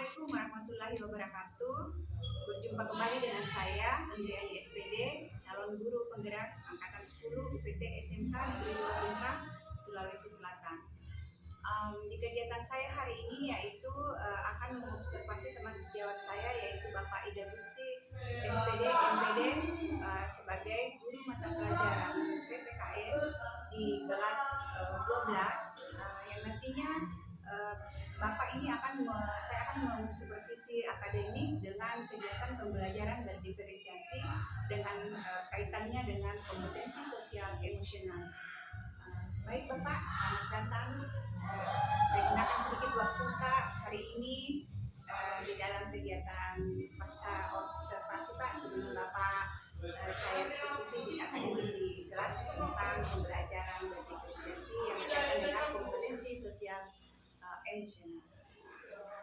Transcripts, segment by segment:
Assalamualaikum warahmatullahi wabarakatuh. Berjumpa kembali dengan saya Andriani SPD, calon guru penggerak angkatan 10 UPT SMK Negeri Putra, Sulawesi Selatan. Di kegiatan saya hari ini yaitu akan mengobservasi teman sejawat saya yaitu Bapak Ida Gusti SPD MPD sebagai guru mata pelajaran PPKN di kelas 12 yang nantinya Bapak ini saya akan mensupervisi akademik dengan kegiatan pembelajaran berdiferensiasi dengan kaitannya dengan kompetensi sosial emosional. Baik Bapak, selamat datang. Saya gunakan sedikit waktu Pak hari ini di dalam kegiatan pasca observasi Pak sebelum Bapak saya supervisi di akademik di kelas tentang pembelajaran berdiferensiasi yang berkaitan dengan kompetensi sosial emosional.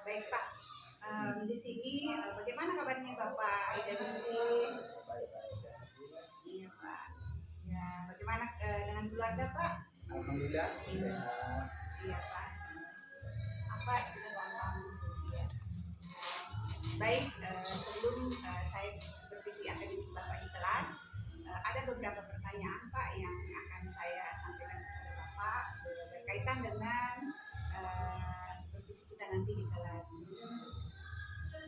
Baik Pak, di sini bagaimana kabarnya Bapak Ida Gusti? Iya Pak. Ya, bagaimana dengan keluarga Pak? Alhamdulillah sehat. Iya Pak. Apa kita sama-sama? Ya. Baik, sebelum saya supervisi akademik Bapak di kelas, ada beberapa pertanyaan Pak yang akan saya sampaikan kepada Bapak berkaitan dengan supervisi kita nanti di kelas.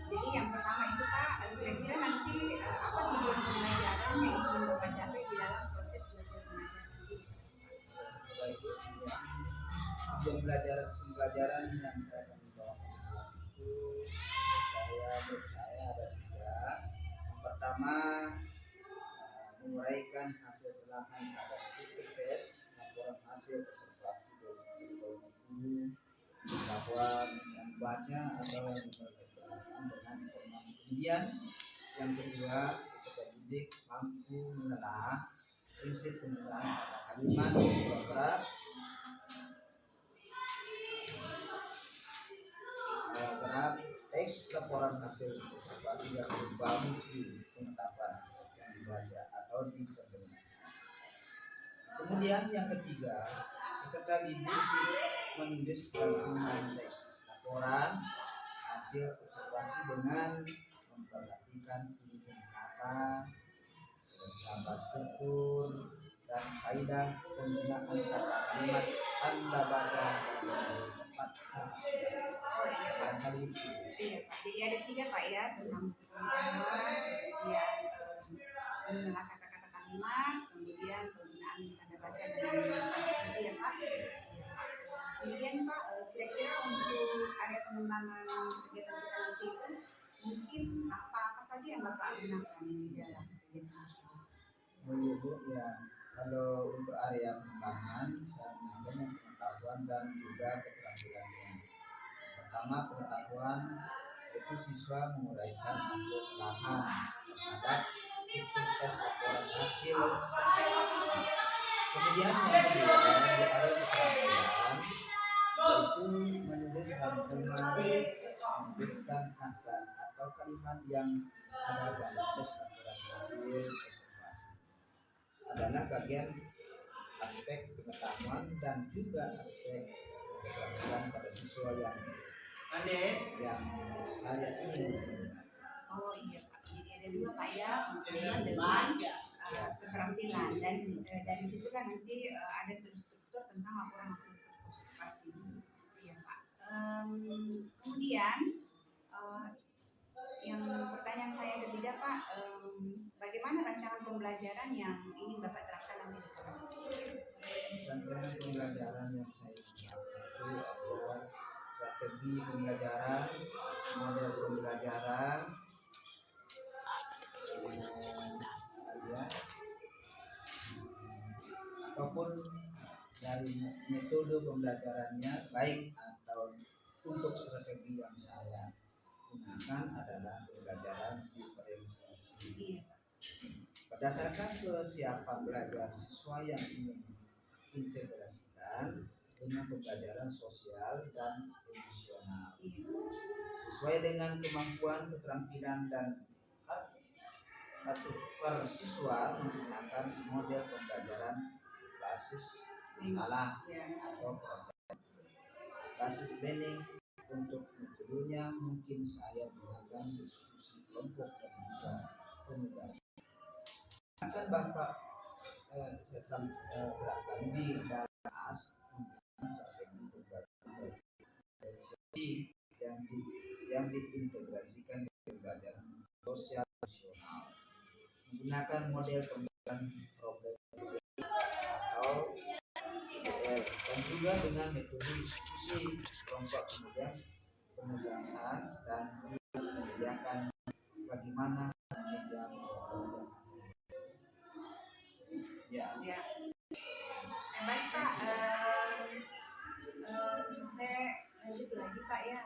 Jadi yang pertama itu Pak, kira-kira nanti apa tujuan pembelajaran yang ingin Bapak capai di dalam proses belajar mengajar nanti di kelas Pak? Tujuan pembelajaran yang saya akan bawakan di kelas itu menurut saya ada 3. Yang pertama, menguraikan hasil telahan terhadap struktur tes, laporan hasil observasi dari guru, pengetahuan yang membaca atau yang dengan informasi. Kemudian yang kedua, peserta didik mampu menelaah prinsip penggunaan kata kalimat paragraf teks laporan hasil observasi yang berupa buku pengetahuan yang dibaca atau diterjemahkan. Kemudian yang ketiga, peserta didik menulis rangkuman teks laporan hasil observasi dengan memperhatikan pilihan kata, gambar struktur, dan kaidah penggunaan kata kalimat tanda baca dan tepat. Iya Pak. Jadi ada 3 Pak ya tentang pengetahuan, kemudian mengenal kata-kata kalimat, kemudian penggunaan tanda baca dan itu ya Pak. Kemudian Pak, kira-kira untuk area pengembangan kegiatan kita nanti itu mungkin apa saja yang Bapak gunakan di dalam kegiatan tersebut? Bu, ya, kalau untuk area pengembangan saya menggunakan pengetahuan dan juga keterampilannya. Pertama, pengetahuan itu siswa menguraikan hasil telahan terhadap struktur tes laporan hasil. Kemudian yang kedua, di area keterampilan yaitu menulis rangkuman, menuliskan kata atau kalimat yang ada dalam tes laporan hasil observasi adalah bagian aspek pengetahuan dan juga aspek keterampilan pada siswa yang saya ingin. Oh iya Pak, jadi ada 2 Pak ya, pengetahuan dengan keterampilan dan dari situ kan nanti ada struktur tentang laporan hasil observasi. Iya Pak. Kemudian yang pertanyaan saya ketiga Pak, bagaimana rancangan pembelajaran yang ingin Bapak terapkan nanti di kelas? Rancangan pembelajaran yang saya terapkan itu adalah strategi pembelajaran, model pembelajaran, ataupun dari metode pembelajarannya, baik atau untuk strategi yang saya gunakan adalah pembelajaran diferensiasi. Berdasarkan kesiapan belajar siswa yang ingin integrasikan dengan pembelajaran sosial dan emosional sesuai dengan kemampuan, keterampilan dan karakter siswa menggunakan model pembelajaran basis masalah atau basis learning untuk Tentunya mungkin saya gunakan diskusi kelompok dan juga penugasan. Akan Bapak setelah terapkan di dalam strategi pembelajaran yang diintegrasikan dengan pembelajaran sosial nasional menggunakan model pembelajaran problem atau PBL dan juga dengan metode diskusi kelompok, kemudian penugasan dan menyediakan bagaimana media ya. Baik Pak, saya lanjut lagi Pak ya.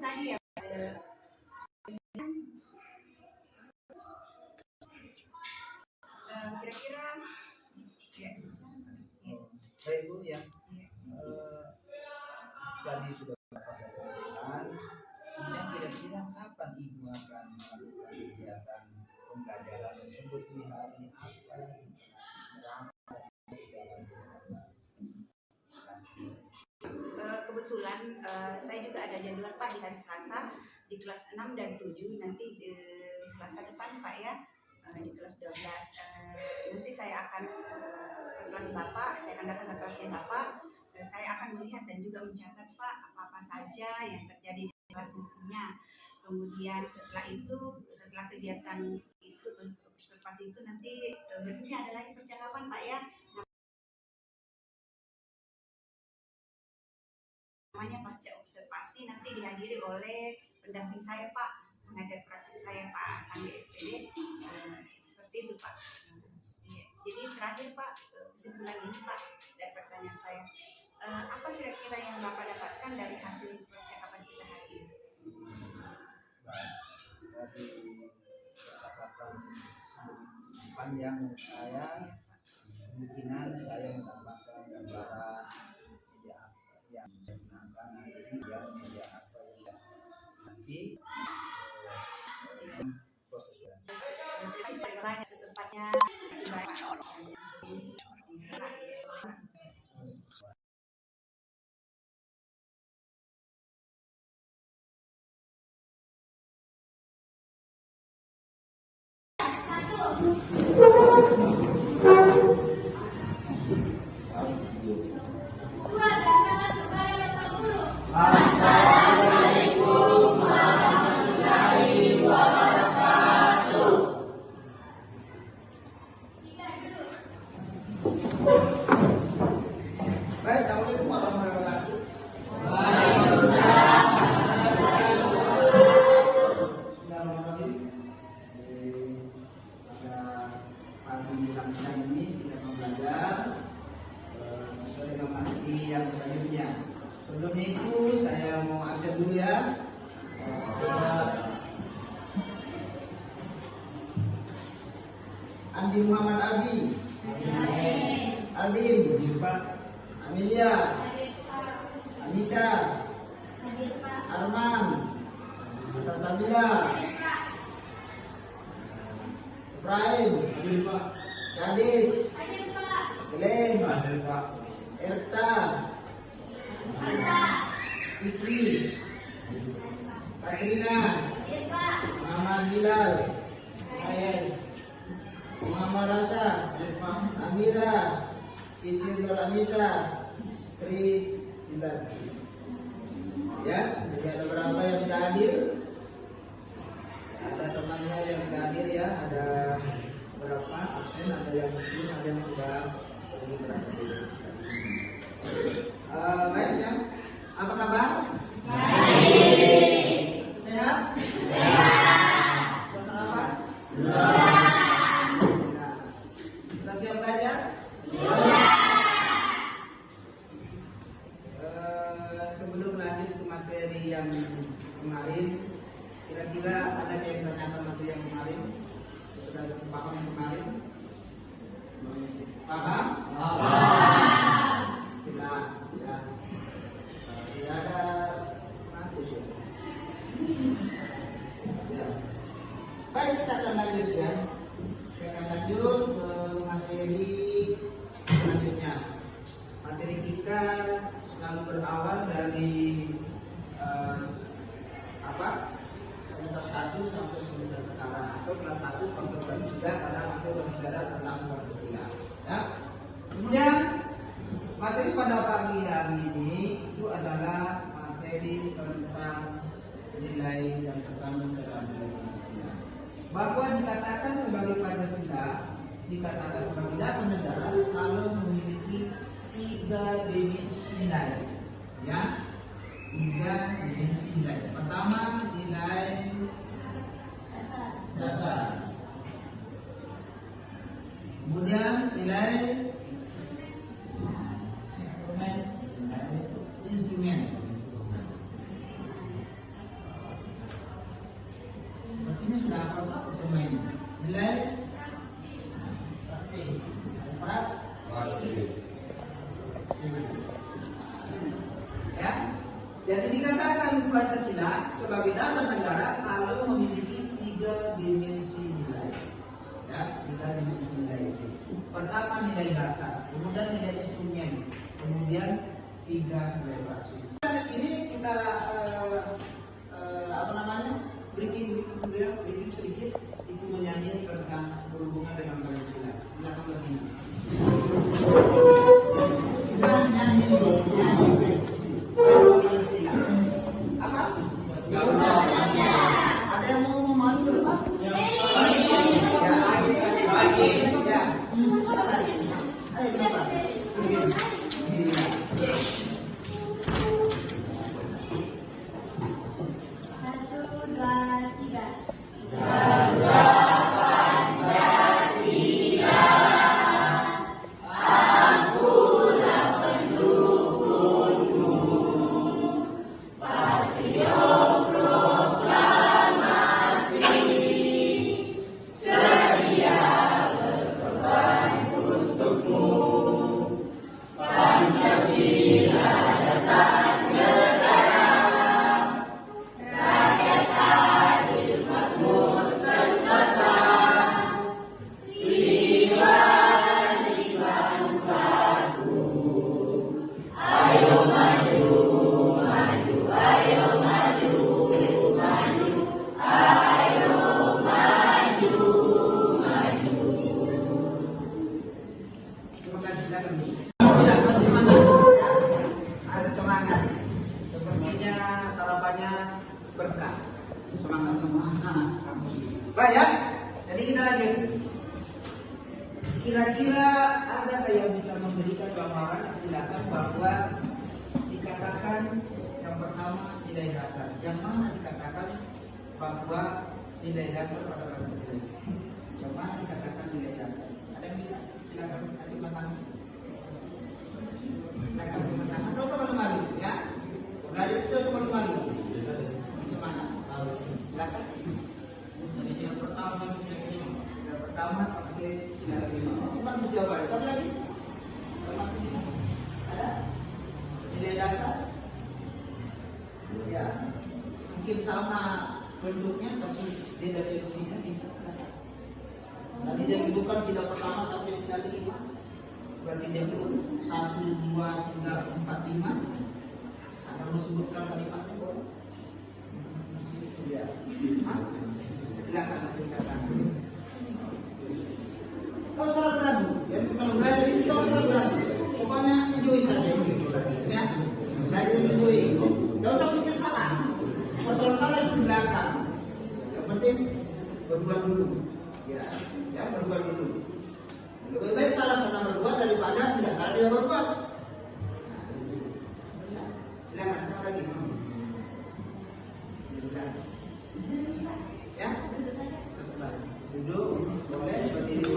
Tadi ya kira-kira ya, baik Bu ya. Tadi sudah saya sampaikan. Kemudian kira-kira kapan Ibu akan melakukan kegiatan pembelajaran tersebut di hari apa, di kebetulan saya juga ada jadwal Pak di hari Selasa di kelas 6 dan 7 nanti Selasa depan Pak ya, di kelas 12 nanti saya akan ke kelas Bapak, saya akan datang ke kelasnya Bapak, saya akan melihat dan juga mencatat Pak apa-apa saja yang terjadi di kelas nantinya. Kemudian setelah kegiatan itu observasi itu nanti berikutnya ada lagi percakapan Pak ya, namanya pasca observasi, nanti dihadiri oleh pendamping saya Pak, pengajar praktik saya Pak Tangga SPD, seperti itu Pak. Jadi terakhir Pak, kesimpulan ini Pak dari pertanyaan saya, apa kira-kira yang Bapak dapatkan dari hasil percakapan kita hari ini? Dari percakapan panjang menurut saya, kemungkinan saya mendapatkan gambaran yang saya gunakan nanti yang media apa yang nanti proses terima kasih banyak kesempatnya. Assalamualaikum warahmatullahi wabarakatuh. Bismillahirrahmanirrahim. Pada pagi menjelang siang ini kita belajar sesuai dengan materi yang selanjutnya. Sebelum itu saya mau absen dulu ya. Andi Muhammad Abi. Aldim. Amelia, Anissa, Arman, Sabila, Ibrahim, Gadis, Glenn, Erta, Iki, Katrina, Muhammad Bilal, Muhammad Rasa, Amira, Siti Anissa, Tri Intan. Ya, jadi ada berapa yang tidak hadir? Ada temannya yang tidak hadir ya, ada berapa absen, ada yang muslim, ada yang sudah pergi berangkat. Baik ya, apa kabar? Baik. Sehat? Sehat. Sudah sarapan? Sudah. Sudah siap belajar? Sudah. Sebelum lanjut ke materi yang kemarin, kira-kira ada yang tanyakan materi yang kemarin? Sudah paham yang kemarin? Paham? Paham. Tidak, ya. Tidak ada mampus ya. Ya. Baik, kita akan lanjut ya. Kita akan lanjut ke materi selanjutnya. Materi kita selalu berawal dari semester 1 sampai semester sekarang, atau kelas 1 sampai kelas 3 karena masih berbicara tentang Pancasila. Ya. Kemudian materi pada pagi hari ini itu adalah materi tentang nilai yang terkandung dalam nilai Pancasila. Bahwa dikatakan sebagai Pancasila, dikatakan sebagai dasar negara kalau memiliki 3 dimensi nilai. Ya, 3 dimensi nilai. Pertama, nilai dasar. Kemudian nilai instrumen. Sepertinya sudah hafal satu semua ini. Nilai praktis. Ya, jadi dikatakan Pancasila sebagai dasar negara kalau memiliki 3 dimensi nilai. Ya, 3 dimensi nilai itu. Pertama nilai dasar, kemudian nilai instrumen, kemudian 3 nilai basis. Ini kita breaking sedikit itu menyanyi tentang berhubungan dengan Pancasila. Silakan bernyanyi. Kita nyanyi Pancasila. Apa? Ada yang mau maju ke depan? Ya. Ayo kenapa? Baik ya, jadi kita lanjut. Kira-kira ada yang bisa memberikan gambaran penjelasan bahwa dikatakan yang pertama nilai dasar, yang mana dikatakan bahwa nilai dasar pada Pancasila? Yang mana dikatakan nilai dasar? Ada yang bisa? Silakan acungkan tangan. Acungkan tangan. Terus sama malu ya. Belajar terus sama malu. Semangat. Silakan. Yang pertama sampai sinar 5. Cepat mesti jawab. Satu lagi. Masih ada nilai dasar. Ya, mungkin sama bentuknya tapi beda versinya bisa. Tadi dia sebutkan sinar pertama sampai sinar 5. Berarti dia itu 1, 2, 3, 4, 5. Anda mau sebutkan kalimatnya boleh? Ya. Silakan singkatan. Kau salah beragu, jadi kalau belajar ini kau salah beragu. Pokoknya enjoy saja ini, ya. Belajar enjoy. Tidak usah pikir salah. Persoalan salah itu di belakang. Yang penting berbuat dulu. Ya berbuat dulu. Lebih baik salah karena berbuat daripada tidak salah dia berbuat. Silakan sama lagi. Ya, terserah. Duduk, boleh berdiri.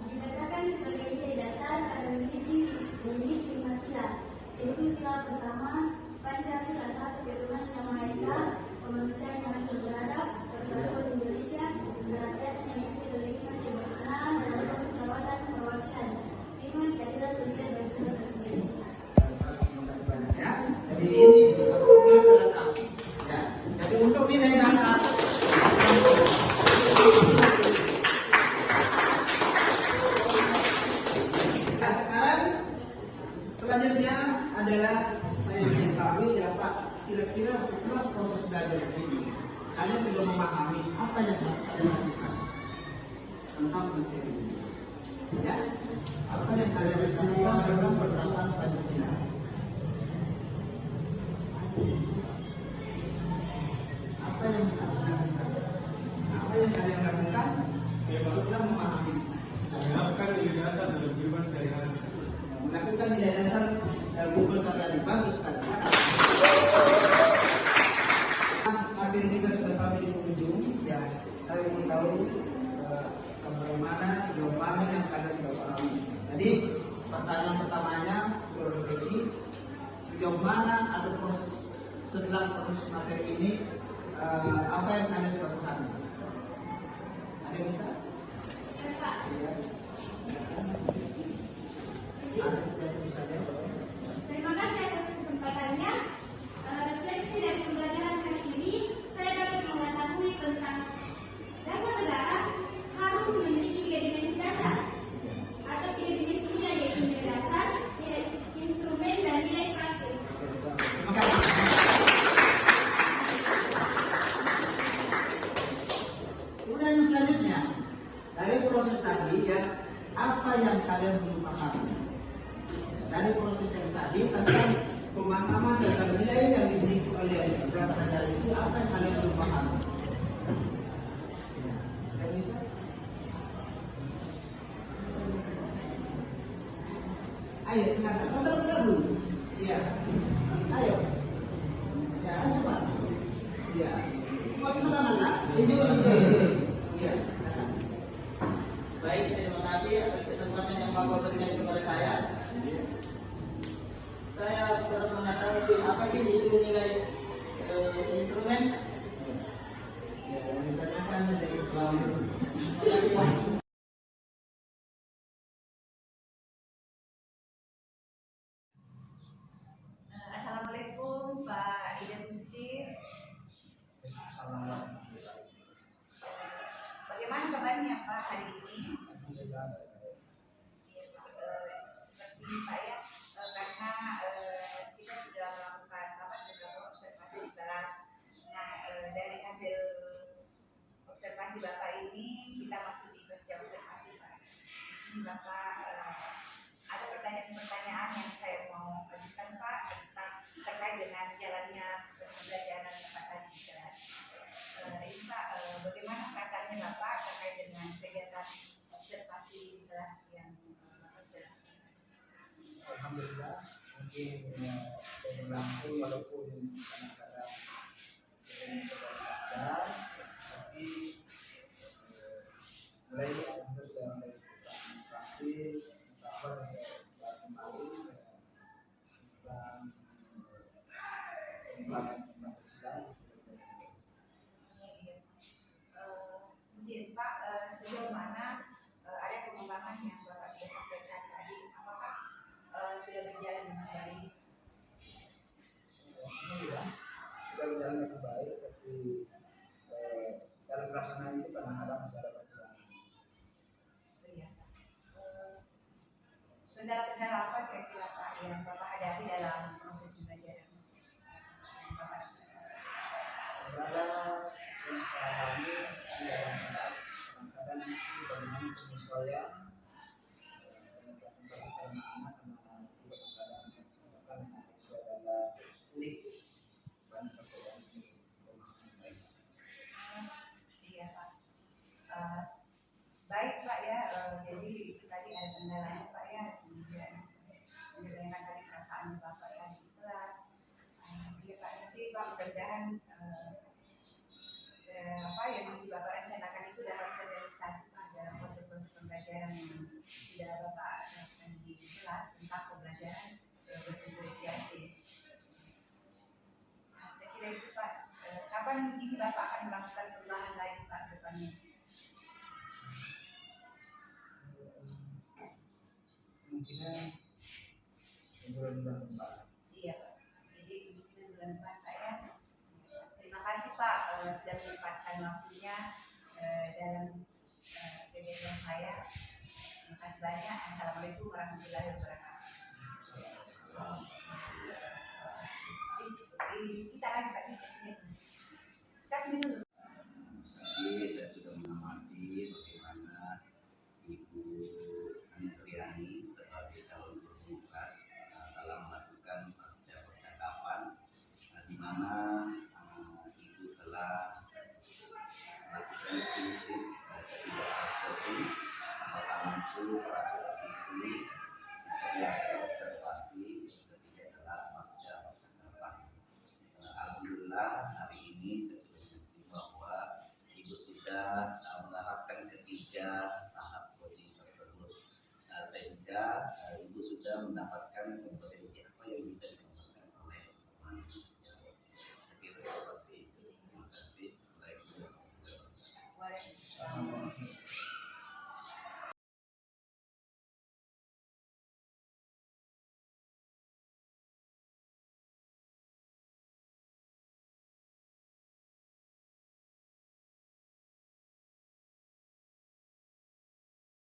Dikatakan sebagai nilai dasar ada memiliki 5 sila, yaitu sila pertama Pancasila satu Ketuhanan Yang Maha Esa, kemanusiaan yang adil beradab, persatuan Indonesia, rakyat yang hidup berikmat kebangsaan dan keselamatan perwakilan, 5 keadilan sosial dan sejahtera. Ya, jadi ini selesai. Ya, jadi untuk nilai dasar. Nah, sekarang Selanjutnya adalah saya ingin tahu ya Pak, kira-kira setelah proses belajar ini kalian sudah memahami apa yang harus kalian lakukan tentang materi ini, ya? Apa yang kalian harus lakukan dalam penerapan Pancasila? Apa yang harus dilakukan? Apa yang kalian lakukan setelah memahami? Melakukan nilai dasar dalam kehidupan sehari-hari. Melakukan nilai dasar dalam kehidupan sehari-hari. Bagus sekali. Materi kita sudah sampai di penghujung. Ya, saya ingin tahu sejauh mana yang kalian sudah pahami. Jadi pertanyaan pertamanya berrefleksi sejauh mana ada proses setelah proses materi ini, apa yang kalian sudah pahami? Ada yang bisa? Iya. Terima kasih atas kesempatannya. Refleksi dari pembelajaran hari ini, saya dapat mengetahui tentang dasar negara harus memiliki 3 dimensi dasar atau 3 dimensi nilai, yaitu nilai dasar, nilai instrumen, dan nilai praktis. Terima kasih. Kemudian yang selanjutnya dari proses tadi ya, apa yang kalian belum pahami? Dari proses yang tadi tentang pemahaman tentang nilai yang dimiliki oleh dasar negara itu, apa yang kalian belum pahami? Yang bisa? Ayo silakan, masa dulu. Iya. Ayo. Ya, cepat. Iya. Mau disemangat lah. Iya. Baik, terima kasih atas kesempatan yang Bapak berikan kepada saya. Saya baru mengetahui apa sih itu nilai instrumen. Ya, yang ditanyakan dari Islam. Assalamualaikum Pak Ida Gusti. Bagaimana kabarnya Pak hari ini? Iya, seperti Pak ya, karena kita sudah melakukan sudah observasi di kelas. Nah, dari hasil observasi Bapak ini kita masuk di kerja observasi Pak. Di sini Bapak ada pertanyaan-pertanyaan yang saya mau ajukan Pak tentang terkait dengan jalannya pembelajaran Bapak tadi di kelas. Ini Pak, bagaimana perasaannya Bapak terkait dengan kegiatan observasi di kelas yang Bapak sudah lakukan? Alhamdulillah, mungkin berlangsung walaupun kadang-kadang belajar, tapi mulai kita sudah mulai praktis, apa yang saya bahas kemarin tentang pengembangan Pancasila. Kemudian Pak, sejauh mana ada pengembangan yang Bapak sudah sampaikan tadi, apakah sudah berjalan dengan baik? Alhamdulillah, sudah berjalan dengan baik, tapi dalam pelaksanaan itu kadang-kadang masih ada kekurangan. Iya. Kendala-kendala apa kira-kira Pak yang Bapak hadapi dalam proses pembelajaran? Segala yang saya alami di dalam kelas, kadang-kadang itu bagaimana penyesuaian pendidikan anak dengan kadang-kadang itu adalah unik dan perbedaan pemahaman mereka. Iya Pak. Baik Pak ya, jadi itu tadi ada kendalanya Pak ya, kemudian menceritakan tadi perasaan Bapak ya di kelas. Iya Pak, nanti Pak mudah-mudahan apa yang Bapak rencanakan itu dapat terrealisasi Pak dalam proses-proses pembelajaran yang sudah Bapak lakukan di kelas tentang pembelajaran berdifferensiasi. Saya kira itu Pak. Kapan ini Bapak akan melakukan perubahan lain Pak ke depannya? Kemungkinan bulan-bulan depan. Iya Pak. Jadi kemungkinan bulan depan Pak ya. Terima kasih Pak sudah menyempatkan waktunya dalam kegiatan saya. Terima kasih banyak. Assalamualaikum warahmatullahi wabarakatuh. 60 peraturan isi yang